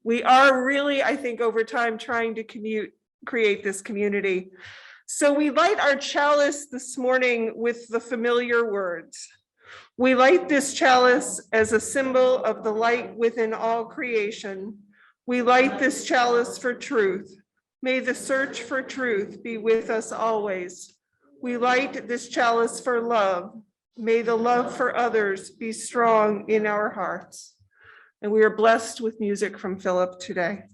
We are really, I think, over time trying to create this community. So we light our chalice this morning with the familiar words. We light this chalice as a symbol of the light within all creation. We light this chalice for truth. May the search for truth be with us always. We light this chalice for love. May the love for others be strong in our hearts. And we are blessed with music from Philip today.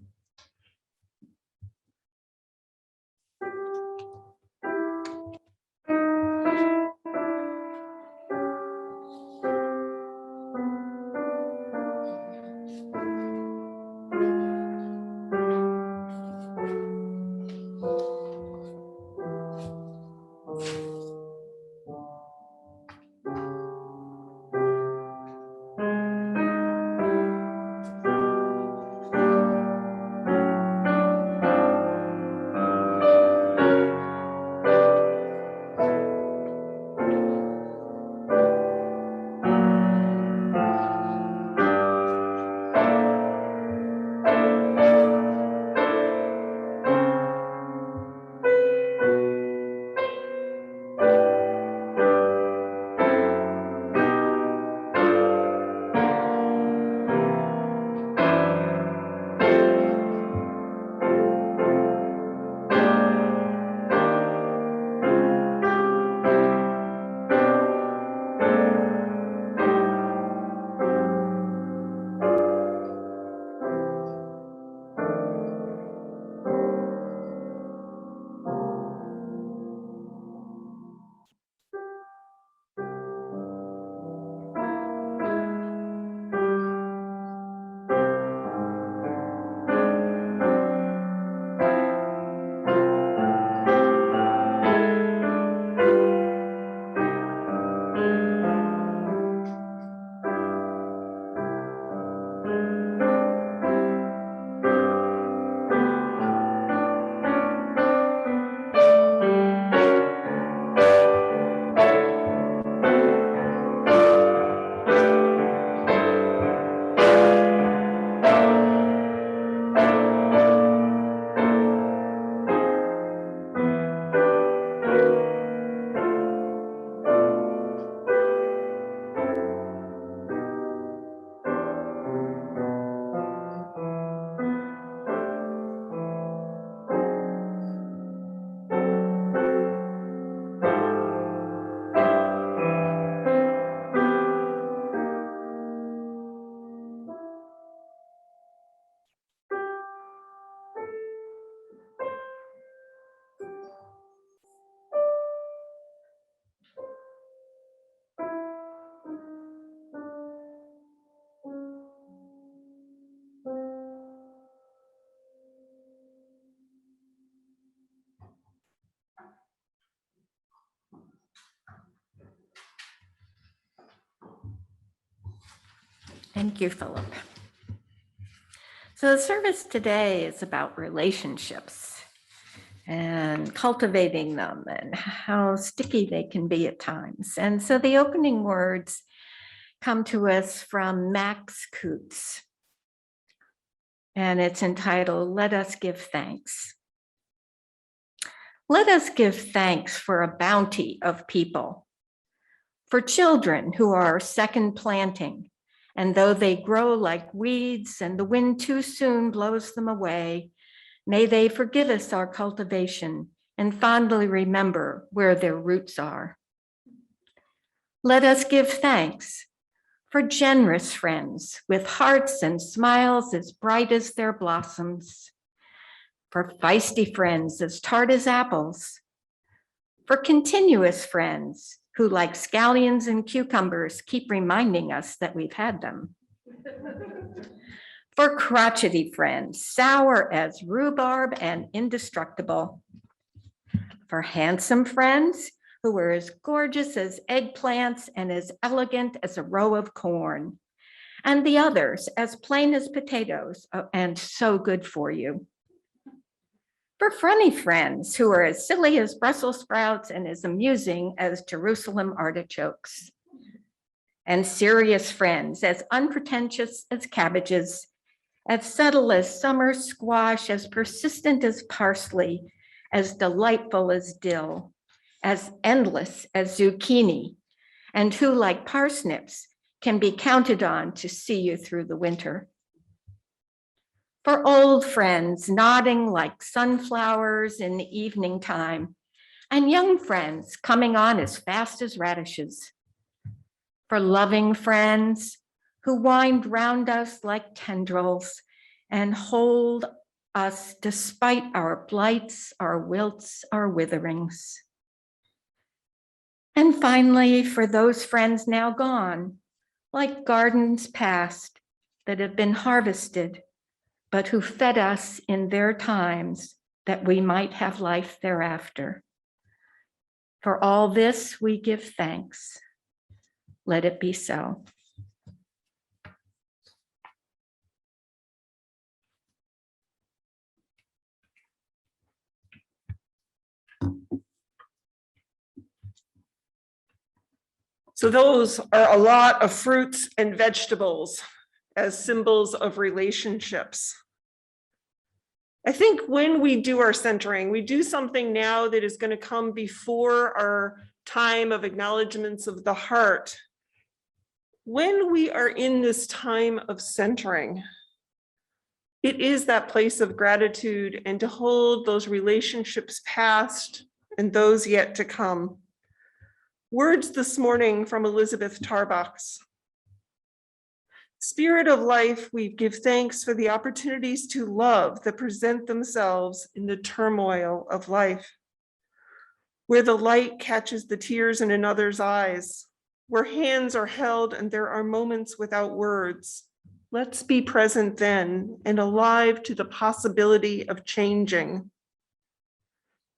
Thank you, Philip. So the service today is about relationships and cultivating them and how sticky they can be at times. And so the opening words come to us from Max Coots, and it's entitled, "Let Us Give Thanks." Let us give thanks for a bounty of people, for children who are second planting, and though they grow like weeds and the wind too soon blows them away, may they forgive us our cultivation and fondly remember where their roots are. Let us give thanks for generous friends with hearts and smiles as bright as their blossoms, for feisty friends as tart as apples, for continuous friends who, like scallions and cucumbers, keep reminding us that we've had them. For crotchety friends, sour as rhubarb and indestructible. For handsome friends who are as gorgeous as eggplants and as elegant as a row of corn. And the others as plain as potatoes and so good for you. For funny friends who are as silly as Brussels sprouts and as amusing as Jerusalem artichokes. And serious friends as unpretentious as cabbages as subtle as summer squash, as persistent as parsley, as delightful as dill, as endless as zucchini, and who, like parsnips, can be counted on to see you through the winter. For old friends nodding like sunflowers in the evening time, and young friends coming on as fast as radishes. For loving friends who wind round us like tendrils and hold us despite our blights, our wilts, our witherings. And finally, for those friends now gone, like gardens past that have been harvested, but who fed us in their times that we might have life thereafter. For all this, we give thanks. Let it be so. So those are a lot of fruits and vegetables as symbols of relationships. I think when we do our centering, we do something now that is going to come before our time of acknowledgements of the heart. When we are in this time of centering, it is that place of gratitude and to hold those relationships past and those yet to come. Words this morning from Elizabeth Tarbox. Spirit of life, we give thanks for the opportunities to love that present themselves in the turmoil of life, where the light catches the tears in another's eyes, where hands are held and there are moments without words. Let's be present then and alive to the possibility of changing.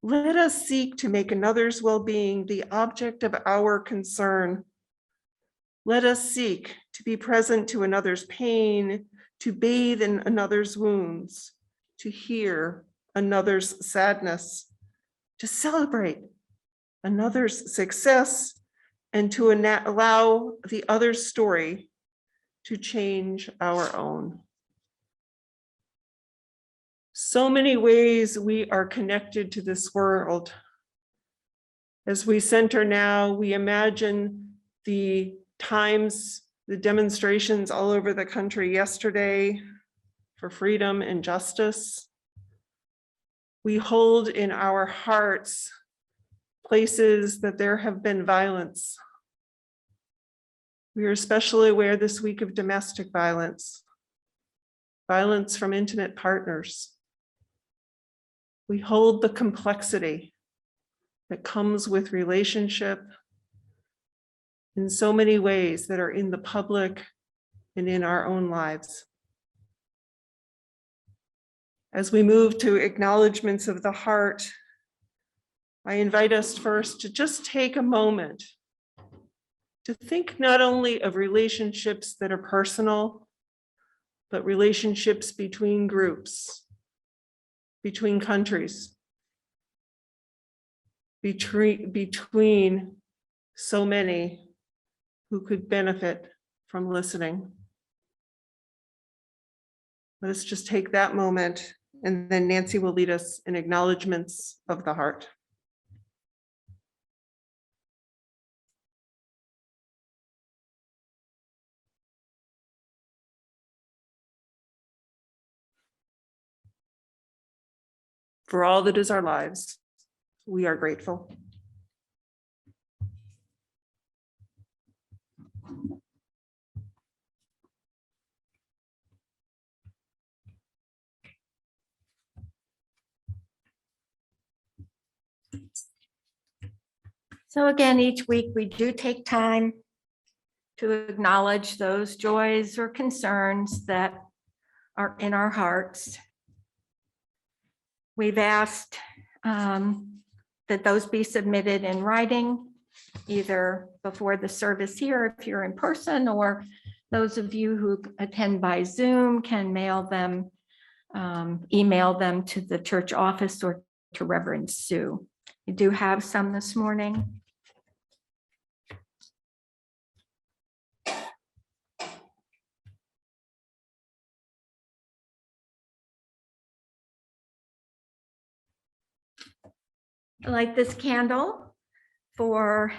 Let us seek to make another's well-being the object of our concern. Let us seek to be present to another's pain, to bathe in another's wounds, to hear another's sadness, to celebrate another's success, and to allow the other's story to change our own. So many ways we are connected to this world. As we center now, we imagine the times, the demonstrations all over the country yesterday for freedom and justice. We hold in our hearts places that there have been violence. We are especially aware this week of domestic violence, violence from intimate partners. We hold the complexity that comes with relationship in so many ways that are in the public and in our own lives. As we move to acknowledgements of the heart, I invite us first to just take a moment to think not only of relationships that are personal, but relationships between groups, between countries, between so many who could benefit from listening. Let's just take that moment, and then Nancy will lead us in acknowledgements of the heart. For all that is our lives, we are grateful. So again, each week we do take time to acknowledge those joys or concerns that are in our hearts. We've asked that those be submitted in writing, either before the service here if you're in person, or those of you who attend by Zoom can mail them, email them to the church office or to Reverend Sue. We do have some this morning. I light this candle for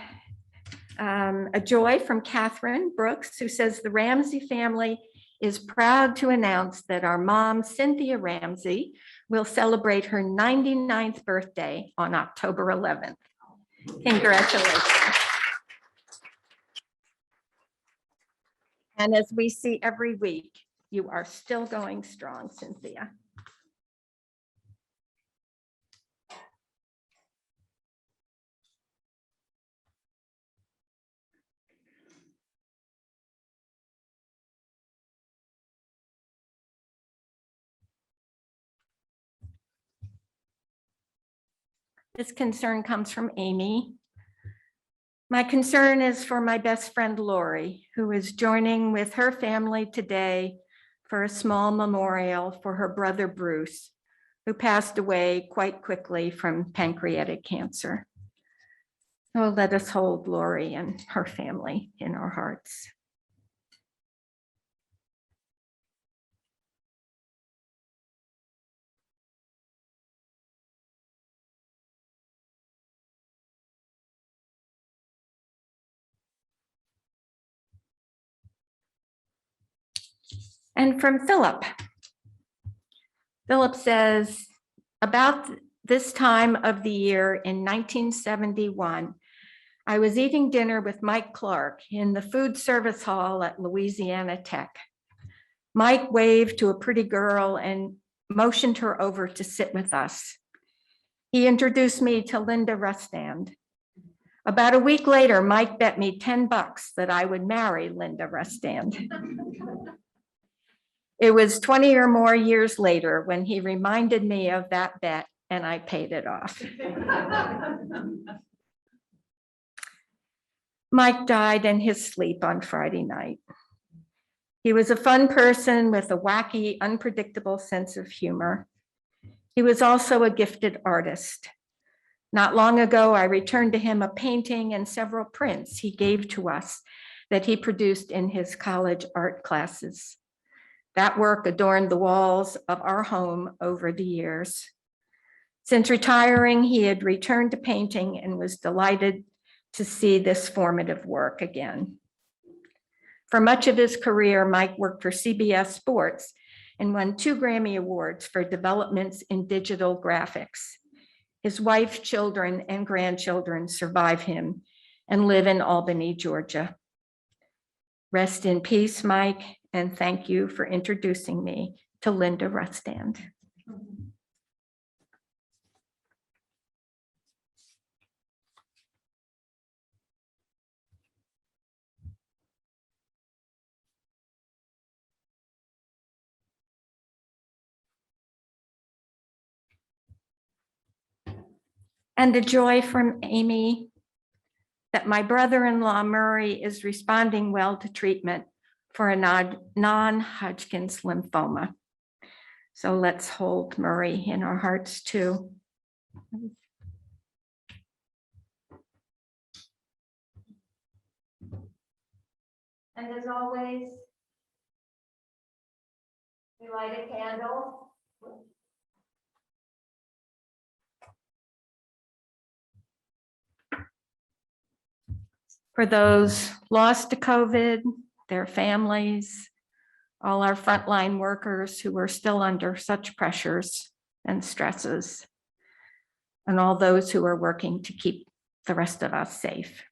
a joy from Catherine Brooks, who says the Ramsey family is proud to announce that our mom, Cynthia Ramsey, will celebrate her 99th birthday on October 11th. Congratulations. And as we see every week, you are still going strong, Cynthia. This concern comes from Amy. My concern is for my best friend, Lori, who is joining with her family today for a small memorial for her brother, Bruce, who passed away quite quickly from pancreatic cancer. So let us hold Lori and her family in our hearts. And from Philip. Philip says, about this time of the year in 1971, I was eating dinner with Mike Clark in the food service hall at Louisiana Tech. Mike waved to a pretty girl and motioned her over to sit with us. He introduced me to Linda Rustand. About a week later, Mike bet me $10 that I would marry Linda Rustand. It was 20 or more years later when he reminded me of that bet and I paid it off. Mike died in his sleep on Friday night. He was a fun person with a wacky, unpredictable sense of humor. He was also a gifted artist. Not long ago, I returned to him a painting and several prints he gave to us that he produced in his college art classes. That work adorned the walls of our home over the years. Since retiring, he had returned to painting and was delighted to see this formative work again. For much of his career, Mike worked for CBS Sports and won 2 Grammy Awards for developments in digital graphics. His wife, children, and grandchildren survive him and live in Albany, Georgia. Rest in peace, Mike, and thank you for introducing me to Linda Rustand. And the joy from Amy that my brother-in-law Murray is responding well to treatment for a non-Hodgkin's lymphoma. So let's hold Murray in our hearts too. And as always, we light a candle. For those lost to COVID, their families, all our frontline workers who are still under such pressures and stresses, and all those who are working to keep the rest of us safe.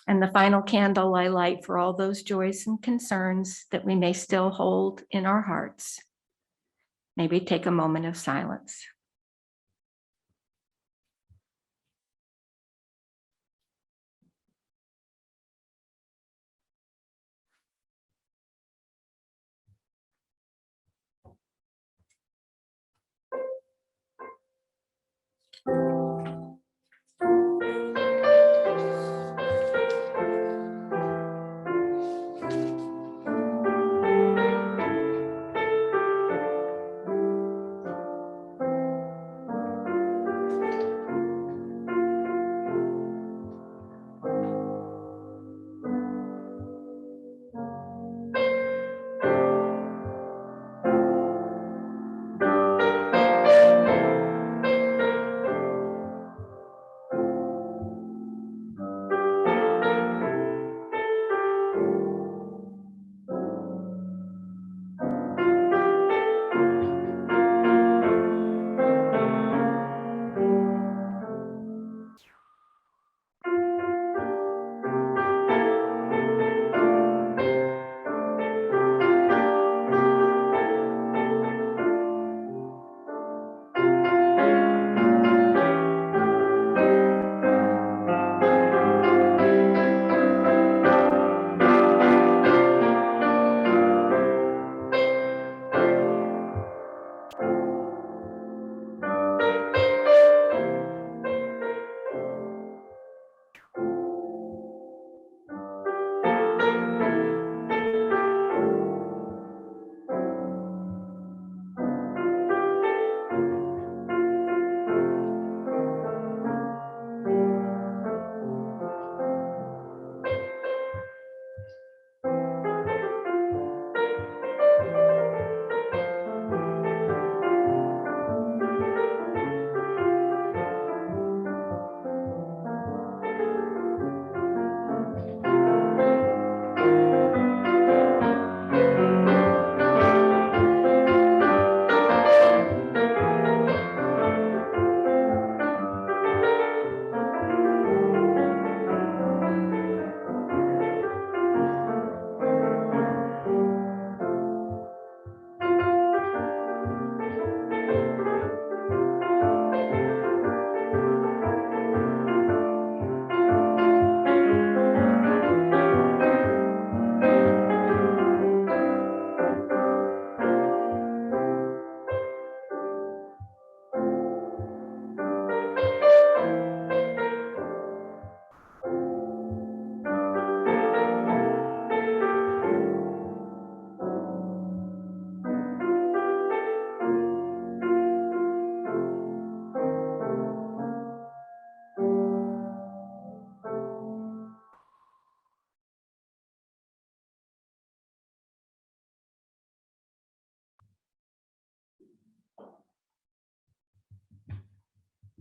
And the final candle I light for all those joys and concerns that we may still hold in our hearts. Maybe take a moment of silence.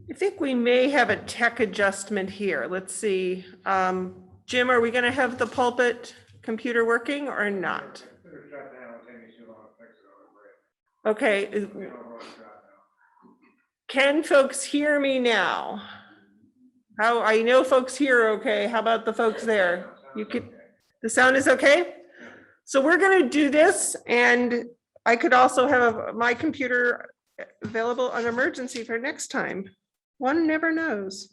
I think we may have a tech adjustment here. Let's see. Jim, are we going to have the pulpit computer working or not? Okay. Can folks hear me now? How, I know folks here, okay. How about the folks there? You could, the sound is okay? So we're going to do this, and I could also have my computer available on emergency for next time. One never knows.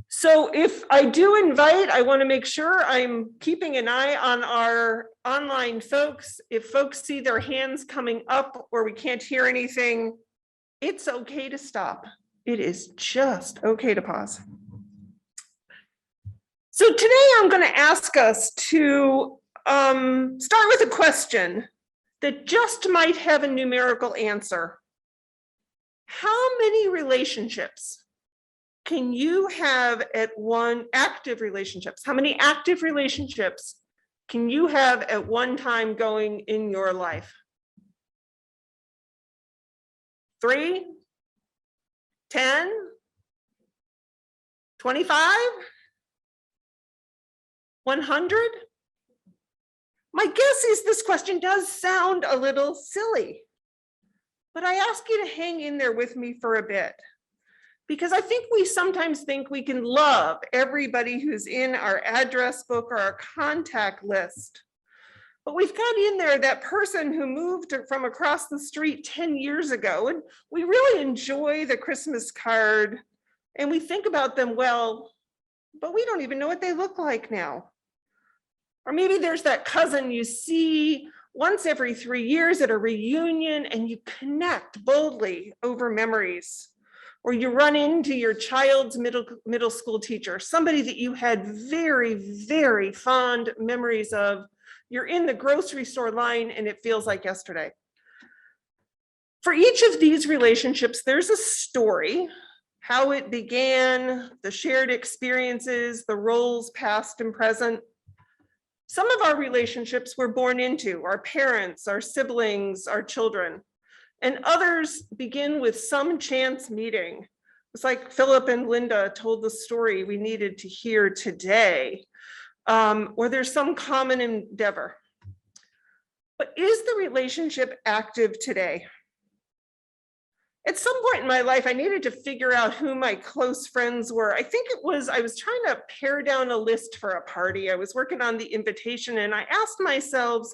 So if I do invite, I want to make sure I'm keeping an eye on our online folks. If folks see their hands coming up or we can't hear anything, it's okay to stop. It is just okay to pause. So today I'm going to ask us to start with a question that just might have a numerical answer. How many relationships can you have at one active relationships? How many active relationships can you have at one time going in your life? 3, 10, 25, 100? My guess is this question does sound a little silly, but I ask you to hang in there with me for a bit, because I think we sometimes think we can love everybody who's in our address book or our contact list. But we've got in there that person who moved from across the street 10 years ago, and we really enjoy the Christmas card and we think about them well, but we don't even know what they look like now. Or maybe there's that cousin you see once every 3 years at a reunion and you connect boldly over memories. Or you run into your child's middle school teacher, somebody that you had very, very fond memories of. You're in the grocery store line and it feels like yesterday. For each of these relationships, there's a story, how it began, the shared experiences, the roles past and present. Some of our relationships we're born into, our parents, our siblings, our children. And others begin with some chance meeting. It's like Philip and Linda told the story we needed to hear today, or there's some common endeavor. But is the relationship active today? At some point in my life, I needed to figure out who my close friends were. I think it was, I was trying to pare down a list for a party. I was working on the invitation and I asked myself,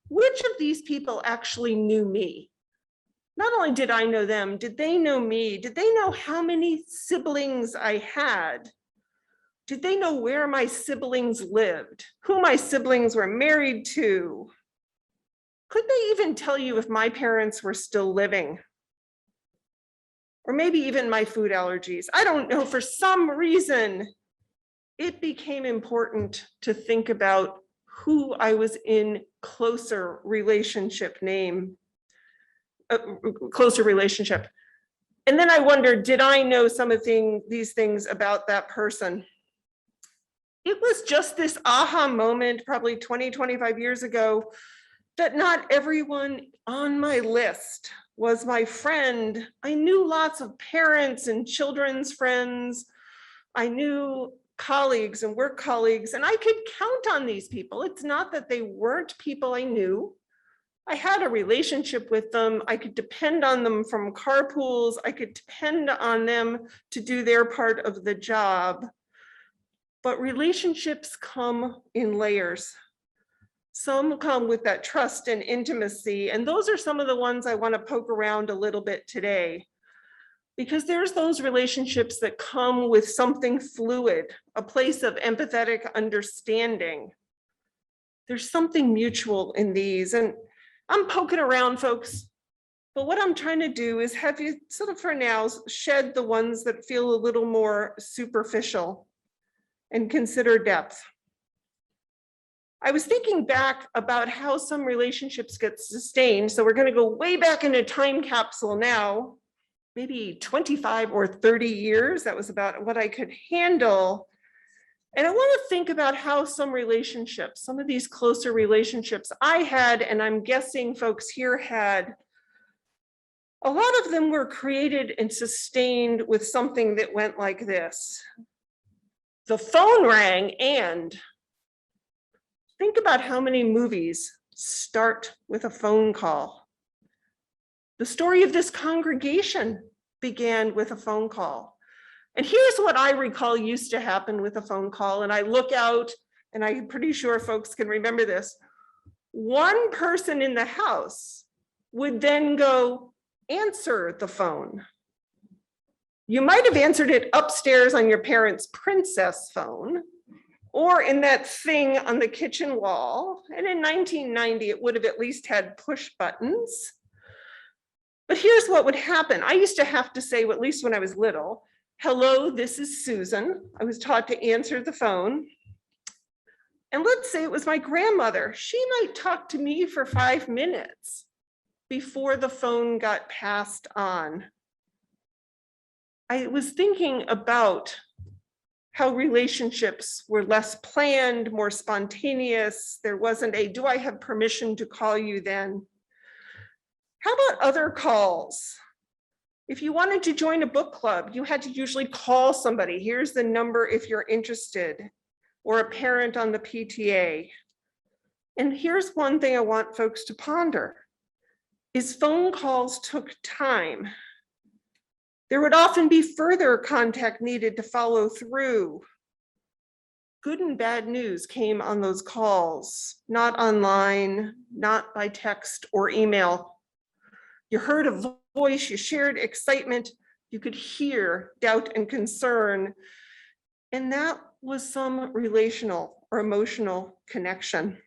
which of these people actually knew me? Not only did I know them, did they know me? Did they know how many siblings I had? Did they know where my siblings lived? Who my siblings were married to? Could they even tell you if my parents were still living? Or maybe even my food allergies. I don't know, for some reason, it became important to think about who I was in closer relationship closer relationship. And then I wondered, did I know some of these things about that person? It was just this aha moment, probably 20, 25 years ago, that not everyone on my list was my friend. I knew lots of parents and children's friends. I knew colleagues and work colleagues, and I could count on these people. It's not that they weren't people I knew. I had a relationship with them. I could depend on them from carpools. I could depend on them to do their part of the job. But relationships come in layers. Some come with that trust and intimacy. And those are some of the ones I want to poke around a little bit today. Because there's those relationships that come with something fluid, a place of empathetic understanding. There's something mutual in these. And I'm poking around, folks, but what I'm trying to do is have you sort of for now shed the ones that feel a little more superficial and consider depth. I was thinking back about how some relationships get sustained. So we're going to go way back in a time capsule now, maybe 25 or 30 years. That was about what I could handle. And I want to think about how some relationships, some of these closer relationships I had, and I'm guessing folks here had, A lot of them were created and sustained with something that went like this. The phone rang, and think about how many movies start with a phone call. The story of this congregation began with a phone call. And here's what I recall used to happen with a phone call. And I look out, and I'm pretty sure folks can remember this. One person in the house would then go answer the phone. You might have answered it upstairs on your parents' princess phone, or in that thing on the kitchen wall. And in 1990, it would have at least had push buttons. But here's what would happen. I used to have to say, at least when I was little, hello, this is Susan. I was taught to answer the phone. And let's say it was my grandmother. She might talk to me for 5 minutes before the phone got passed on. I was thinking about how relationships were less planned, more spontaneous. There wasn't a, do I have permission to call you then? How about other calls? If you wanted to join a book club, you had to usually call somebody. Here's the number if you're interested, or a parent on the PTA. And here's one thing I want folks to ponder, is phone calls took time. There would often be further contact needed to follow through. Good and bad news came on those calls, not online, not by text or email. You heard a voice, you shared excitement, you could hear doubt and concern, and that was some relational or emotional connection.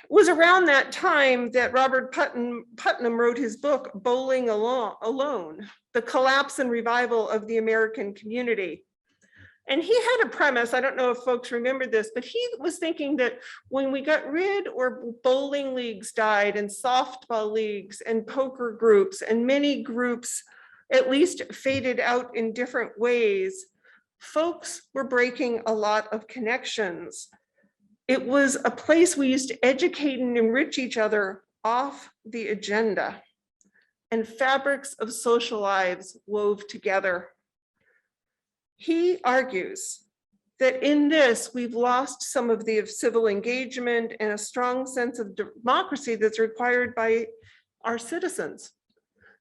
It was around that time that Robert Putnam wrote his book, Bowling Alone, The Collapse and Revival of the American Community. And he had a premise, I don't know if folks remember this, but he was thinking that when we got rid, or bowling leagues died, and softball leagues, and poker groups, and many groups at least faded out in different ways, folks were breaking a lot of connections. It was a place we used to educate and enrich each other off the agenda, and fabrics of social lives wove together. He argues that in this, we've lost some of the civil engagement and a strong sense of democracy that's required by our citizens.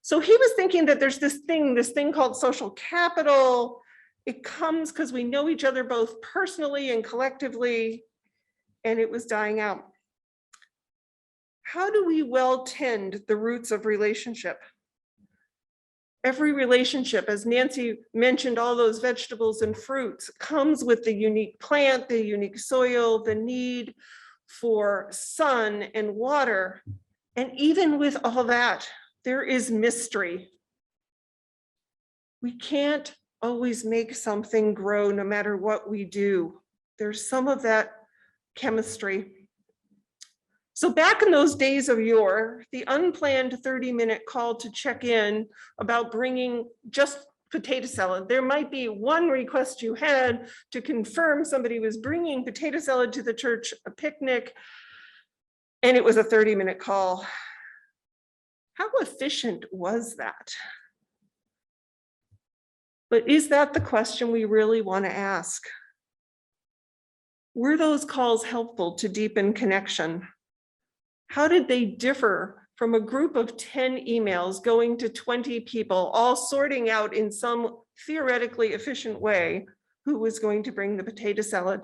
So he was thinking that there's this thing called social capital. It comes because we know each other both personally and collectively, and it was dying out. How do we well tend the roots of relationship? Every relationship, as Nancy mentioned, all those vegetables and fruits, comes with the unique plant, the unique soil, the need for sun and water. And even with all that, there is mystery. We can't always make something grow no matter what we do. There's some of that chemistry. So back in those days of yore, the unplanned 30-minute call to check in about bringing just potato salad. There might be one request you had to confirm somebody was bringing potato salad to the church, a picnic, and it was a 30-minute call. How efficient was that? But is that the question we really want to ask? Were those calls helpful to deepen connection? How did they differ from a group of 10 emails going to 20 people, all sorting out in some theoretically efficient way who was going to bring the potato salad?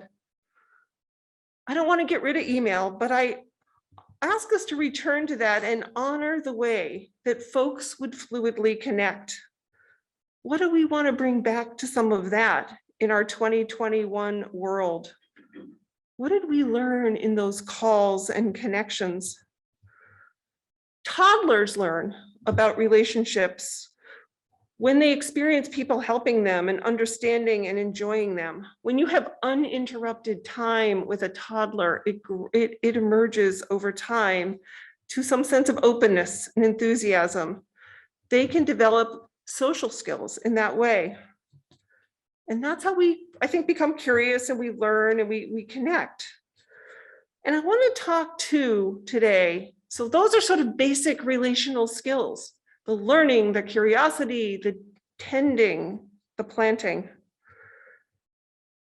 I don't want to get rid of email, but I ask us to return to that and honor the way that folks would fluidly connect. What do we want to bring back to some of that in our 2021 world? What did we learn in those calls and connections? Toddlers learn about relationships when they experience people helping them and understanding and enjoying them. When you have uninterrupted time with a toddler, it emerges over time to some sense of openness and enthusiasm. They can develop social skills in that way. And that's how we, I think, become curious, and we learn and we connect. And I want to talk today So those are sort of basic relational skills, the learning, the curiosity, the tending, the planting.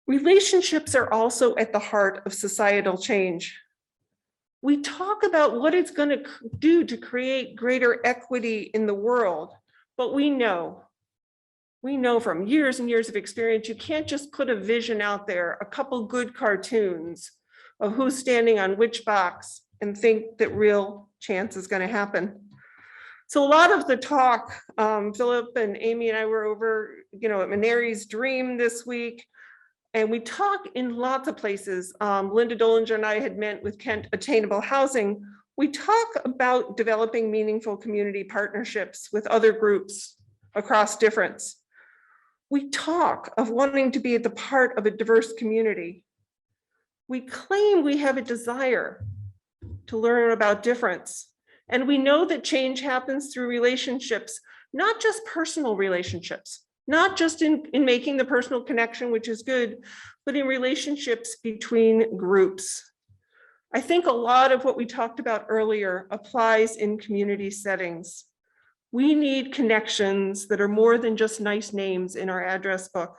Relationships are also at the heart of societal change. We talk about what it's going to do to create greater equity in the world, but we know from years and years of experience, you can't just put a vision out there, a couple good cartoons of who's standing on which box and think that real chance is going to happen. So a lot of the talk, Philip and Amy and I were over, at Maneri's Dream this week, and we talk in lots of places. Linda Dolinger and I had met with Kent Attainable Housing. We talk about developing meaningful community partnerships with other groups across difference. We talk of wanting to be at the part of a diverse community. We claim we have a desire to learn about difference. And we know that change happens through relationships, not just personal relationships, not just in making the personal connection, which is good, but in relationships between groups. I think a lot of what we talked about earlier applies in community settings. We need connections that are more than just nice names in our address book.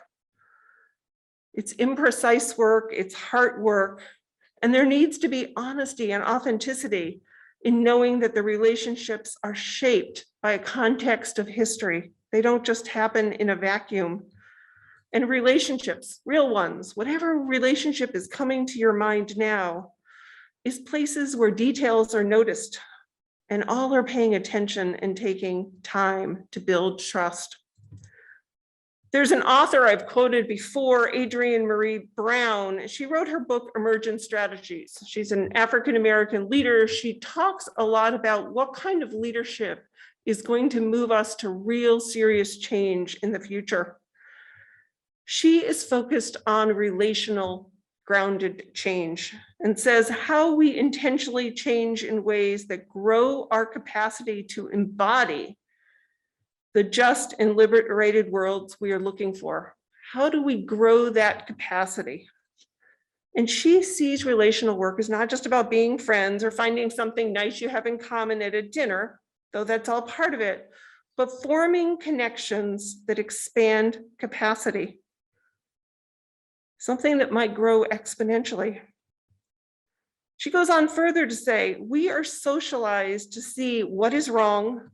It's imprecise work, it's hard work, and there needs to be honesty and authenticity in knowing that the relationships are shaped by a context of history. They don't just happen in a vacuum. And relationships, real ones, whatever relationship is coming to your mind now, is places where details are noticed and all are paying attention and taking time to build trust. There's an author I've quoted before, Adrienne Marie Brown. She wrote her book, Emergent Strategies. She's an African-American leader. She talks a lot about what kind of leadership is going to move us to real serious change in the future. She is focused on relational grounded change and says how we intentionally change in ways that grow our capacity to embody the just and liberated worlds we are looking for. How do we grow that capacity? And she sees relational work as not just about being friends or finding something nice you have in common at a dinner, though that's all part of it, but forming connections that expand capacity. Something that might grow exponentially. She goes on further to say, we are socialized to see what is wrong,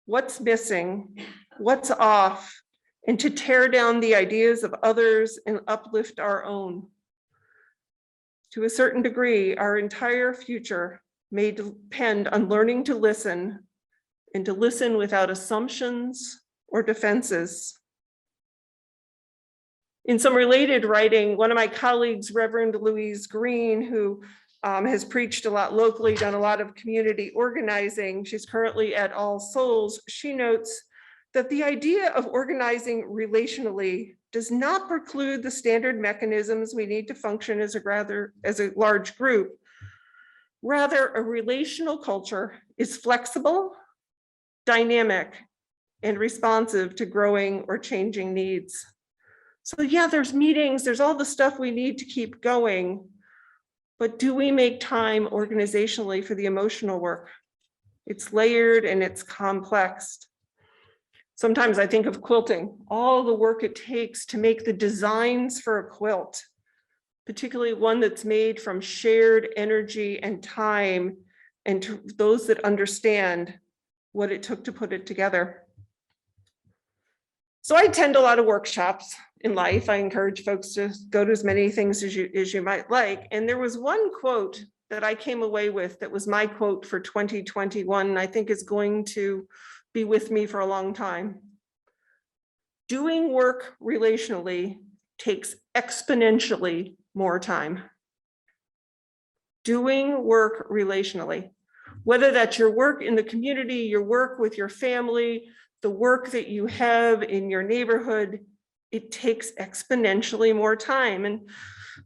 what's missing, what's off, and to tear down the ideas of others and uplift our own. To a certain degree, our entire future may depend on learning to listen and to listen without assumptions or defenses. In some related writing, one of my colleagues, Reverend Louise Green, who has preached a lot locally, done a lot of community organizing, she's currently at All Souls, she notes that the idea of organizing relationally does not preclude the standard mechanisms we need to function as a large group. Rather, a relational culture is flexible, dynamic, and responsive to growing or changing needs. So yeah, there's meetings, there's all the stuff we need to keep going, but do we make time organizationally for the emotional work? It's layered and it's complex. Sometimes I think of quilting, all the work it takes to make the designs for a quilt, particularly one that's made from shared energy and time, and to those that understand what it took to put it together. So I attend a lot of workshops in life. I encourage folks to go to as many things as you might like. And there was one quote that I came away with that was my quote for 2021, and I think is going to be with me for a long time. Doing work relationally takes exponentially more time. Doing work relationally, whether that's your work in the community, your work with your family, the work that you have in your neighborhood, it takes exponentially more time. And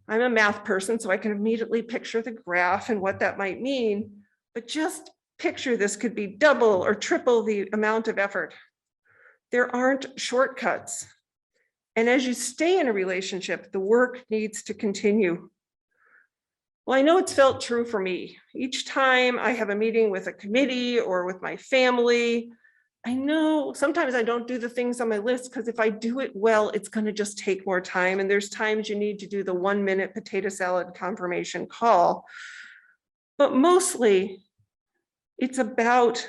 I'm a math person, so I can immediately picture the graph and what that might mean, but just picture this could be double or triple the amount of effort. There aren't shortcuts. And as you stay in a relationship, the work needs to continue. Well, I know it's felt true for me. Each time I have a meeting with a committee or with my family, I know sometimes I don't do the things on my list because if I do it well, it's going to just take more time. And there's times you need to do the 1-minute potato salad confirmation call. But mostly it's about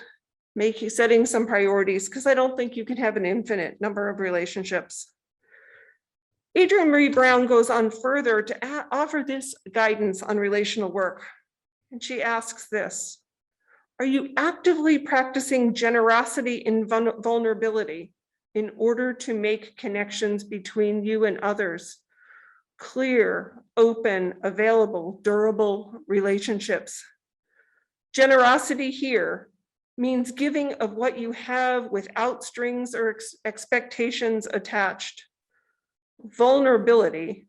setting some priorities because I don't think you can have an infinite number of relationships. Adrienne Marie Brown goes on further to offer this guidance on relational work. And she asks this: are you actively practicing generosity and vulnerability in order to make connections between you and others? Clear, open, available, durable relationships. Generosity here means giving of what you have without strings or expectations attached. Vulnerability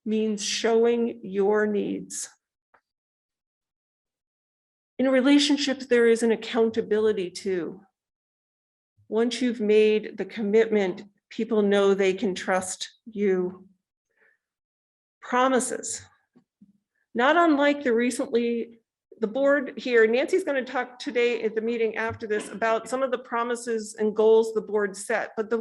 means showing your needs. In relationships, there is an accountability too. Once you've made the commitment, people know they can trust you. Promises. Not unlike the board here, Nancy's going to talk today at the meeting after this about some of the promises and goals the board set, but the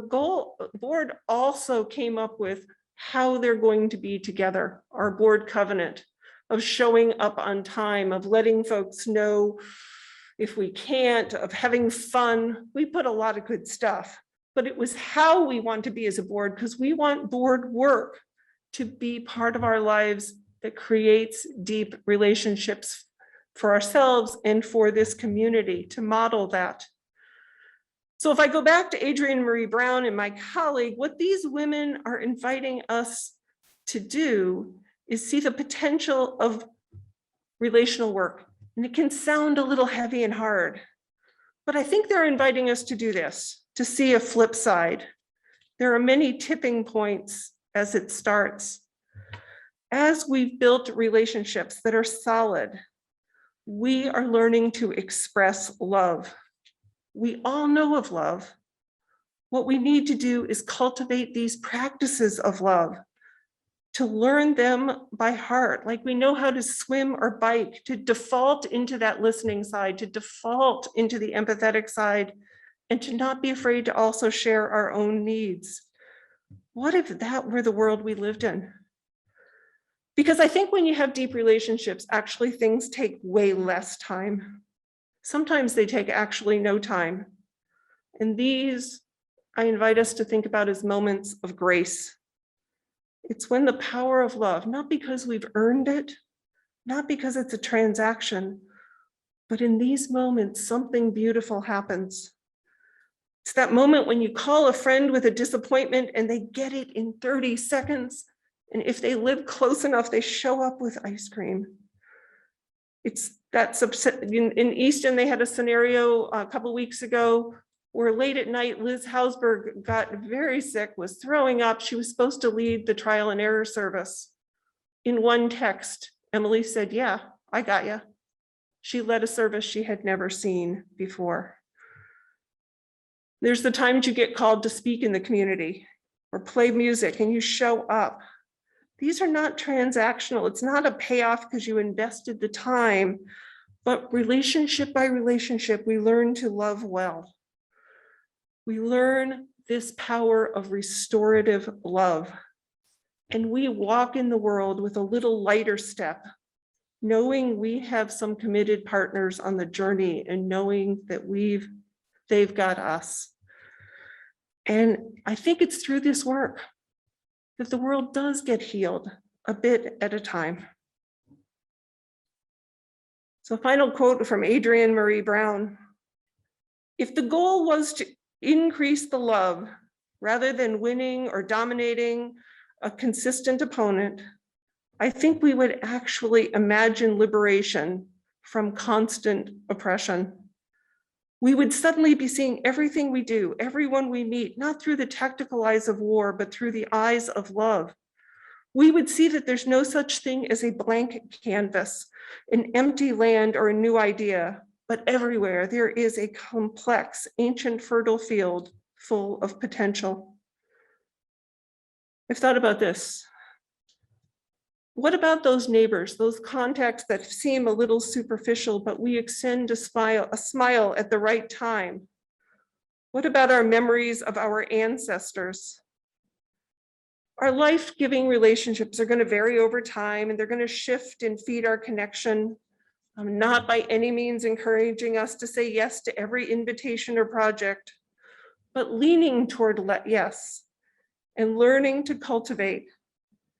board also came up with how they're going to be together, our board covenant of showing up on time, of letting folks know if we can't, of having fun. We put a lot of good stuff, but it was how we want to be as a board, because we want board work to be part of our lives that creates deep relationships for ourselves and for this community, to model that. So if I go back to Adrienne Marie Brown and my colleague, what these women are inviting us to do is see the potential of relational work. And it can sound a little heavy and hard, but I think they're inviting us to do this, to see a flip side. There are many tipping points as it starts. As we've built relationships that are solid, we are learning to express love. We all know of love. What we need to do is cultivate these practices of love, to learn them by heart, like we know how to swim or bike, to default into that listening side, to default into the empathetic side, and to not be afraid to also share our own needs. What if that were the world we lived in? Because I think when you have deep relationships, actually things take way less time. Sometimes they take actually no time. And these, I invite us to think about as moments of grace. It's when the power of love, not because we've earned it, not because it's a transaction, but in these moments, something beautiful happens. It's that moment when you call a friend with a disappointment and they get it in 30 seconds. And if they live close enough, they show up with ice cream. It's that in Easton, they had a scenario a couple weeks ago where late at night, Liz Hausberg got very sick, was throwing up. She was supposed to lead the trial and error service. In one text, Emily said, "Yeah, I got you." She led a service she had never seen before. There's the times you get called to speak in the community or play music and you show up. These are not transactional. It's not a payoff because you invested the time, but relationship by relationship, we learn to love well. We learn this power of restorative love. And we walk in the world with a little lighter step, knowing we have some committed partners on the journey and knowing that they've got us. And I think it's through this work that the world does get healed a bit at a time. So final quote from Adrienne Marie Brown: if the goal was to increase the love rather than winning or dominating a consistent opponent, I think we would actually imagine liberation from constant oppression. We would suddenly be seeing everything we do, everyone we meet, not through the tactical eyes of war, but through the eyes of love. We would see that there's no such thing as a blank canvas, an empty land, or a new idea, but everywhere there is a complex, ancient, fertile field full of potential. I've thought about this. What about those neighbors, those contacts that seem a little superficial, but we extend a smile at the right time? What about our memories of our ancestors? Our life-giving relationships are going to vary over time, and they're going to shift and feed our connection. I'm not by any means encouraging us to say yes to every invitation or project, but leaning toward yes and learning to cultivate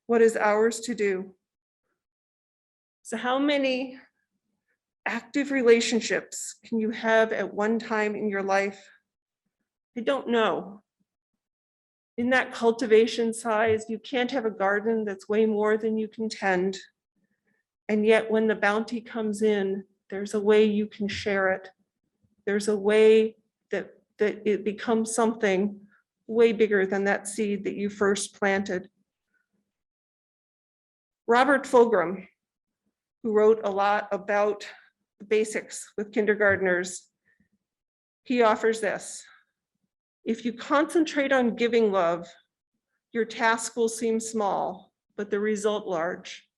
what is ours to do. So how many active relationships can you have at one time in your life? I don't know. In that cultivation size, you can't have a garden that's way more than you can tend. And yet when the bounty comes in, there's a way you can share it. There's a way that it becomes something way bigger than that seed that you first planted. Robert Fulghum, who wrote a lot about the basics with kindergartners, he offers this: if you concentrate on giving love, your task will seem small, but the result large.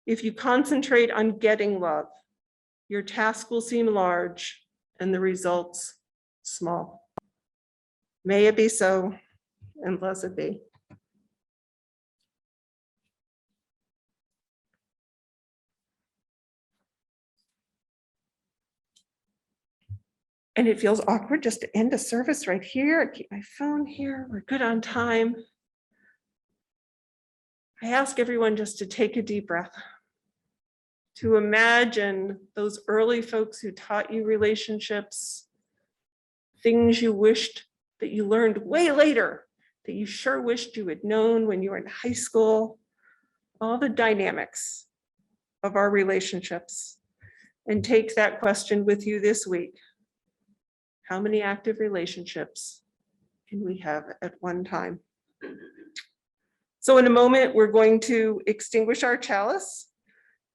If you concentrate on getting love, your task will seem large and the results small. May it be so, and blessed be. And it feels awkward just to end a service right here. I keep my phone here. We're good on time. I ask everyone just to take a deep breath, to imagine those early folks who taught you relationships, things you wished that you learned way later, that you sure wished you had known when you were in high school, all the dynamics of our relationships, and take that question with you this week. How many active relationships can we have at one time? So in a moment, we're going to extinguish our chalice,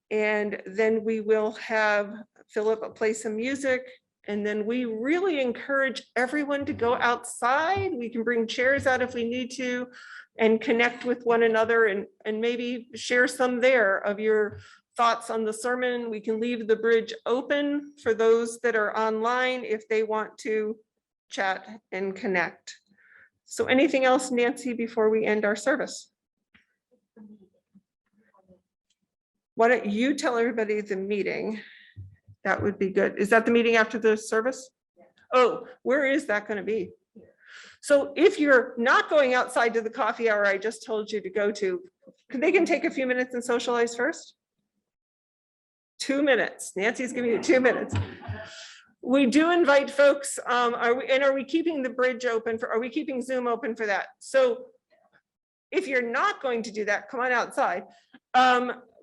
and then we will have Philip play some music. And then we really encourage everyone to go outside. We can bring chairs out if we need to and connect with one another and maybe share some there of your thoughts on the sermon. We can leave the bridge open for those that are online if they want to chat and connect. So anything else, Nancy, before we end our service? Why don't you tell everybody the meeting? That would be good. Is that the meeting after the service? Oh, where is that going to be? So if you're not going outside to the coffee hour I just told you to go to, they can take a few minutes and socialize first? 2 minutes. Nancy's giving you 2 minutes. We do invite folks. Are we keeping the bridge open are we keeping Zoom open for that? So if you're not going to do that, come on outside.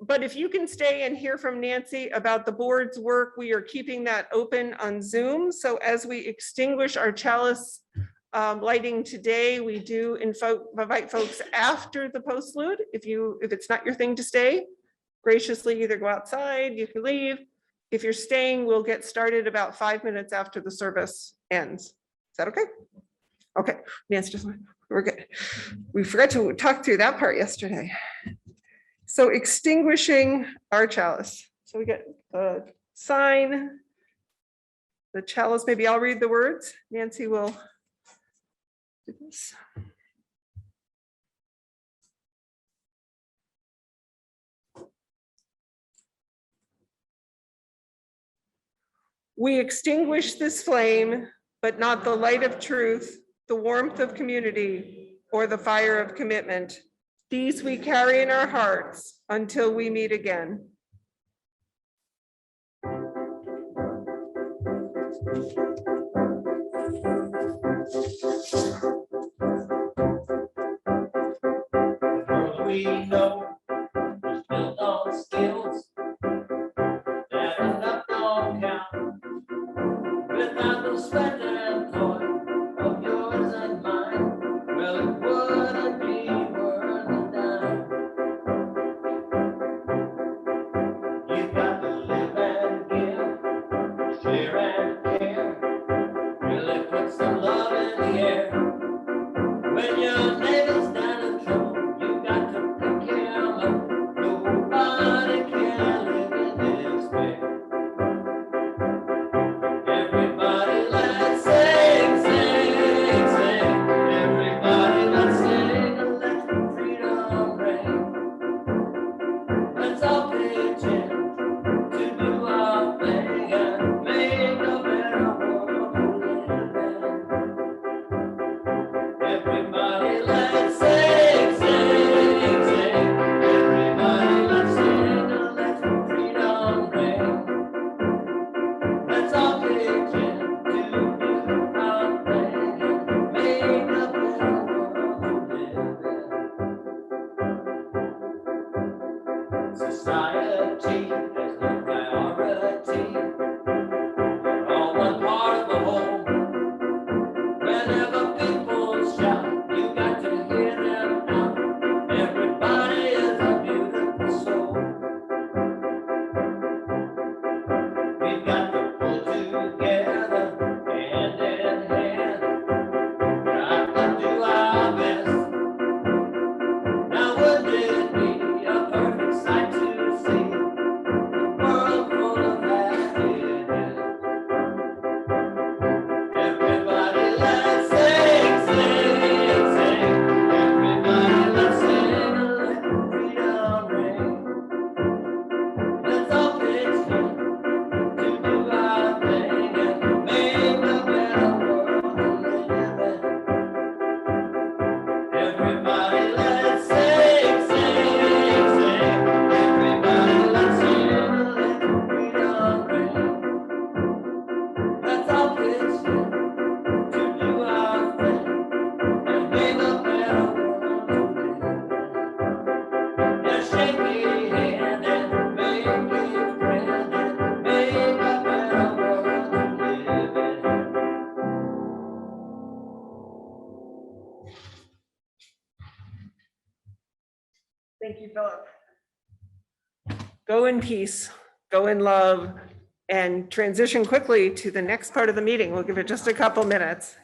But if you can stay and hear from Nancy about the board's work, we are keeping that open on Zoom. So as we extinguish our chalice lighting today, we do invite folks after the postlude. If it's not your thing to stay, graciously either go outside, you can leave. If you're staying, we'll get started about 5 minutes after the service ends. Is that okay? Okay, Nancy, just we're good. We forgot to talk through that part yesterday. So extinguishing our chalice. So we get the sign, the chalice. Maybe I'll read the words. Nancy will do this. We extinguish this flame, but not the light of truth, the warmth of community, or the fire of commitment. These we carry in our hearts until we meet again. We know is built on skills that enough don't count. Without the sweat and toil of yours and mine, well, it wouldn't be worth a dime. You've got to live and give, share and care, really put some love in the air. When your neighbor's down in trouble, you got to pick your Thank you, Philip. Go in peace, go in love, and transition quickly to the next part of the meeting. We'll give it just a couple minutes.